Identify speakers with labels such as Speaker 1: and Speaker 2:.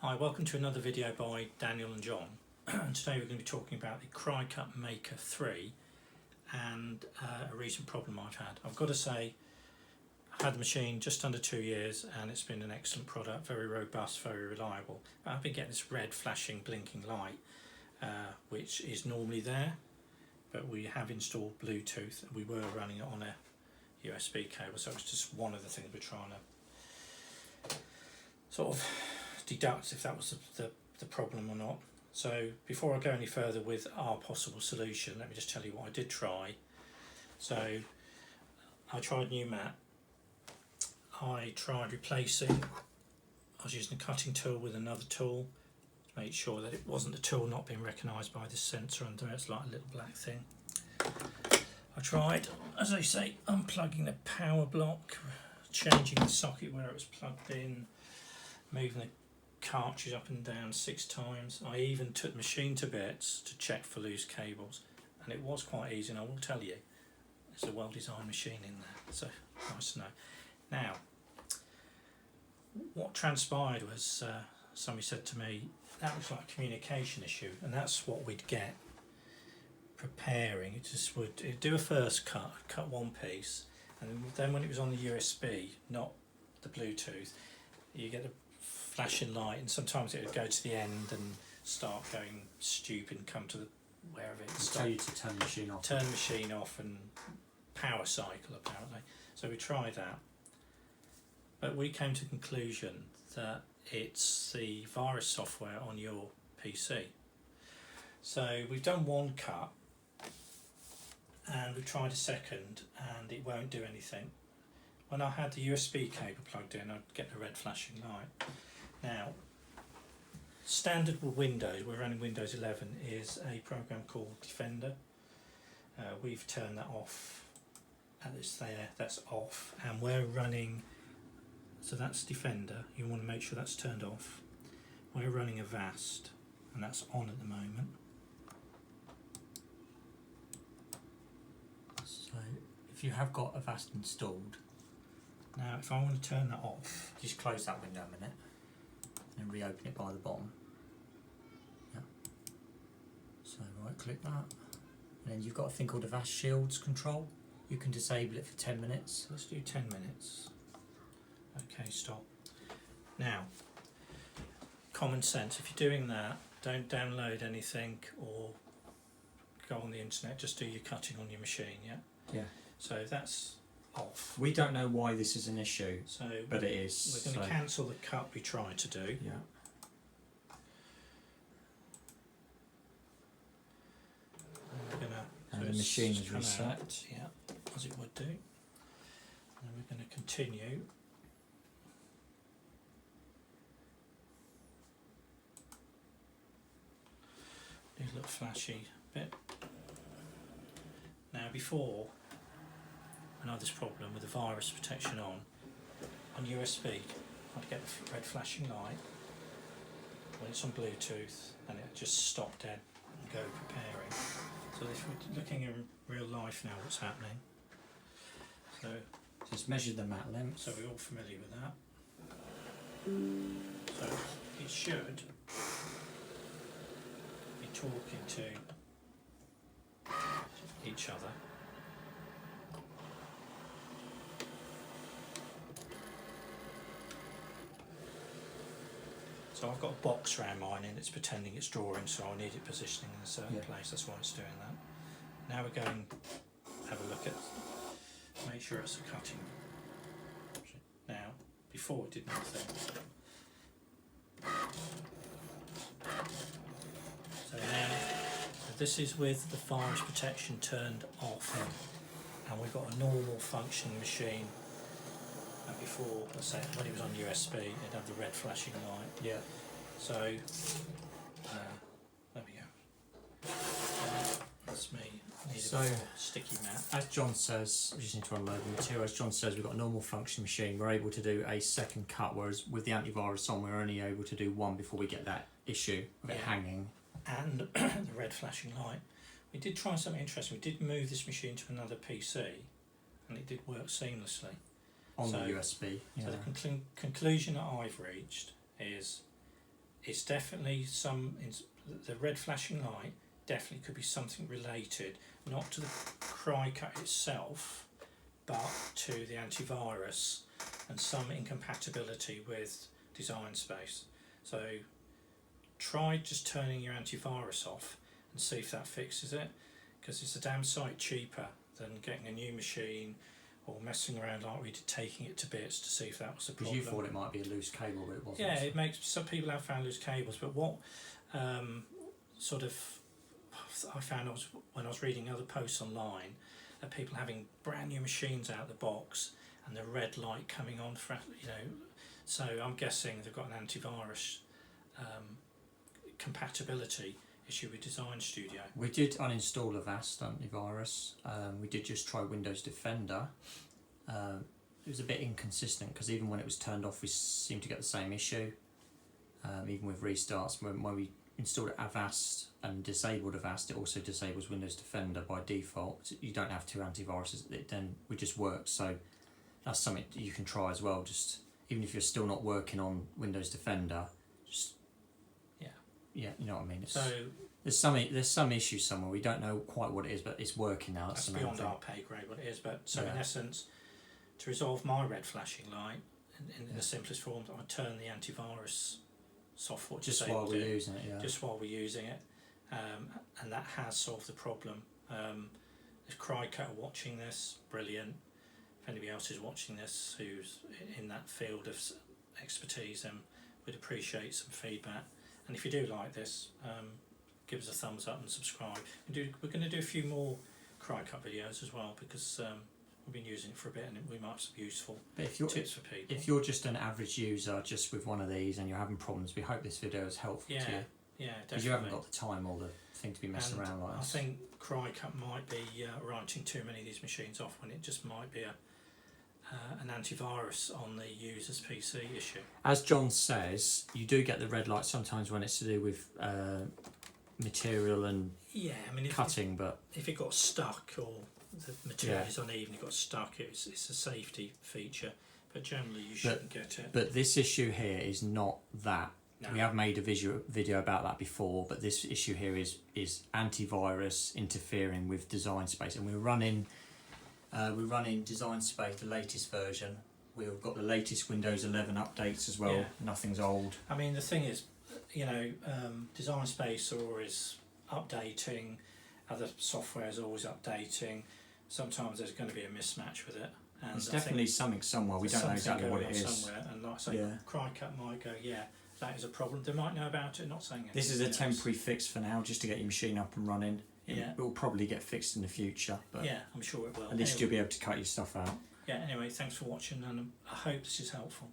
Speaker 1: Hi, welcome to another video by Daniel and John. And today we're going to be talking about the Cricut Maker 3 and a recent problem I've had. I've got to say, I've had the machine just under 2 years and it's been an excellent product, very robust, very reliable. But I've been getting this red flashing blinking light which is normally there, but we have installed Bluetooth and we were running it on a USB cable, so it's just one of the things we're trying to sort of deduct if that was the problem or not. So before I go any further with our possible solution, let me just tell you what I did try. So I tried new mat. I tried replacing, I was using a cutting tool with another tool to make sure that it wasn't the tool not being recognised by this sensor under it. It's like a little black thing. I tried, as I say, unplugging the power block, changing the socket where it was plugged in, moving the cartridge up and down 6 times. I even took the machine to bits to check for loose cables, and it was quite easy, and I will tell you, there's a well-designed machine in there, so nice to know. Now, what transpired was somebody said to me, that looks like a communication issue, and that's what we'd get preparing. It just would do a first cut one piece, and then when it was on the USB, not the Bluetooth, you get a flashing light, and sometimes it would go to the end and start going stupid and come to the wherever it stopped.
Speaker 2: Tell you to turn the machine off.
Speaker 1: Turn the machine off and power cycle apparently. So we tried that, but we came to the conclusion that it's the virus software on your PC. So we've done one cut and we've tried a second and it won't do anything. When I had the USB cable plugged in, I'd get the red flashing light. Now, standard with Windows, we're running Windows 11, is a program called Defender. We've turned that off, and it's there, that's off, and we're running, so that's Defender, you want to make sure that's turned off. We're running Avast, and that's on at the moment.
Speaker 2: So, if you have got Avast installed,
Speaker 1: now if I want to turn that off,
Speaker 2: just close that window a minute and reopen it by the bottom. Yeah. So right click that, and then you've got a thing called Avast Shields control. You can disable it for 10 minutes.
Speaker 1: Let's do 10 minutes. Okay, stop. Now, common sense, if you're doing that, don't download anything or go on the internet, just do your cutting on your machine, yeah?
Speaker 2: Yeah.
Speaker 1: So that's off.
Speaker 2: We don't know why this is an issue,
Speaker 1: So
Speaker 2: but it is.
Speaker 1: We're going to cancel the cut we tried to do.
Speaker 2: Yeah.
Speaker 1: And we're going to.
Speaker 2: And the machine is reset.
Speaker 1: Yeah, as it would do. And we're going to continue. Do a little flashy bit. Now before, when I had this problem with the virus protection on USB, I'd get the red flashing light. When it's on Bluetooth, and it just stop dead and go preparing. So if we're looking in real life now, what's happening? So
Speaker 2: Just measure the mat length.
Speaker 1: so we're all familiar with that. So it should be talking to each other. So I've got a box around mine and it's pretending it's drawing, so I need it positioning in a certain place, that's why it's doing that. Now we're going to have a look at, make sure it's a cutting. Now, before it did nothing. So now, this is with the virus protection turned off, and we've got a normal functioning machine. And before, let's say when it was on USB, it'd have the red flashing light.
Speaker 2: Yeah.
Speaker 1: So, there we go. That's me. I need a sticky mat.
Speaker 2: As John says, we just need to unload the material. As John says, we've got a normal function machine. We're able to do a second cut, whereas with the antivirus on, we're only able to do one before we get that issue of it hanging.
Speaker 1: And the red flashing light. We did try something interesting. We did move this machine to another PC, and it did work seamlessly.
Speaker 2: On the USB.
Speaker 1: So the conclusion that I've reached is it's definitely the red flashing light definitely could be something related, not to the Cricut itself, but to the antivirus and some incompatibility with Design Space. So try just turning your antivirus off and see if that fixes it, because it's a damn sight cheaper than getting a new machine or messing around like we did, taking it to bits to see if that was a problem.
Speaker 2: Because you thought it might be a loose cable, but it wasn't.
Speaker 1: Yeah, it makes, some people have found loose cables, but what sort of I found when I was reading other posts online, people having brand new machines out of the box and the red light coming on, for, you know, so I'm guessing they've got an antivirus compatibility issue with Design Studio.
Speaker 2: We did uninstall Avast antivirus. We did just try Windows Defender. It was a bit inconsistent because even when it was turned off, we seemed to get the same issue. Even with restarts, when we installed Avast and disabled Avast, it also disables Windows Defender by default. You don't have two antiviruses, then we just worked. So that's something you can try as well. Just even if you're still not working on Windows Defender, just yeah, you know what I mean. It's,
Speaker 1: So
Speaker 2: there's some issue somewhere. We don't know quite what it is, but it's working now.
Speaker 1: that's
Speaker 2: the main
Speaker 1: beyond
Speaker 2: thing.
Speaker 1: our pay grade what it is. But so in
Speaker 2: Yeah.
Speaker 1: essence, to resolve my red flashing light, in the simplest form, I turn the antivirus software
Speaker 2: Just while
Speaker 1: disabled
Speaker 2: we're
Speaker 1: it,
Speaker 2: using it, yeah.
Speaker 1: just while we're using it, and that has solved the problem. If Cricut are watching this, brilliant. If anybody else is watching this who's in that field of expertise, we'd appreciate some feedback. And if you do like this, give us a thumbs up and subscribe. We're going to do a few more Cricut videos as well, because we've been using it for a bit and we might have some useful
Speaker 2: But if you're
Speaker 1: tips for people.
Speaker 2: if you're just an average user, just with one of these, and you're having problems, we hope this video is helpful to you.
Speaker 1: Yeah,
Speaker 2: Because
Speaker 1: definitely.
Speaker 2: you haven't got the time or the thing to be messing
Speaker 1: And
Speaker 2: around like
Speaker 1: I
Speaker 2: this.
Speaker 1: think Cricut might be writing too many of these machines off when it just might be an antivirus on the user's PC issue.
Speaker 2: As John says, you do get the red light sometimes when it's to do with material and
Speaker 1: Yeah, I mean,
Speaker 2: cutting, but
Speaker 1: if it got stuck or the material
Speaker 2: Yeah.
Speaker 1: is uneven, it got stuck, it's a safety feature, but generally you shouldn't get it.
Speaker 2: but this issue here is not that.
Speaker 1: No.
Speaker 2: We have made a video about that before, but this issue here is antivirus interfering with Design Space, and we're running Design Space, the latest version. We've got the latest Windows 11 updates as well.
Speaker 1: Yeah.
Speaker 2: Nothing's old.
Speaker 1: I mean, the thing is, you know, Design Space are always updating, other software is always updating. Sometimes there's going to be a mismatch with it. And
Speaker 2: There's
Speaker 1: I
Speaker 2: definitely
Speaker 1: think
Speaker 2: something somewhere. We
Speaker 1: there's
Speaker 2: don't know
Speaker 1: something
Speaker 2: exactly what
Speaker 1: going
Speaker 2: it
Speaker 1: on
Speaker 2: is.
Speaker 1: somewhere, and like I say,
Speaker 2: Yeah.
Speaker 1: Cricut might go, yeah, that is a problem. They might know about it, not saying it.
Speaker 2: This is a temporary fix for now, just to get your machine up and running.
Speaker 1: Yeah.
Speaker 2: It will probably get fixed in the future, but
Speaker 1: Yeah, I'm sure it will.
Speaker 2: at least
Speaker 1: Anyway,
Speaker 2: you'll be able to cut your stuff out.
Speaker 1: yeah, anyway, thanks for watching, and I hope this is helpful.